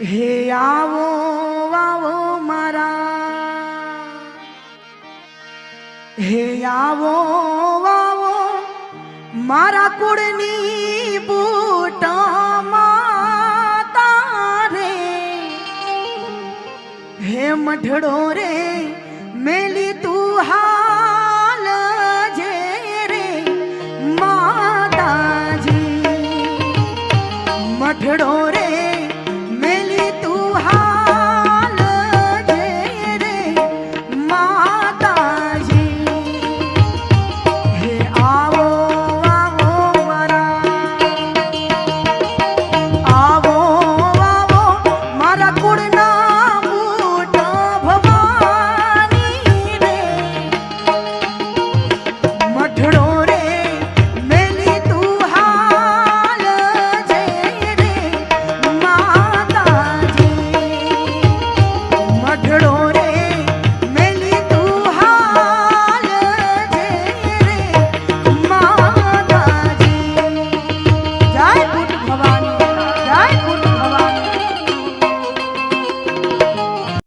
હે આવો આવો મારા, હે આવો આવો મારા કુળની બૂટ માતા રે, હે મઢડો રે મેલી તું હાલ જે રે માતાજી, મઢડો રે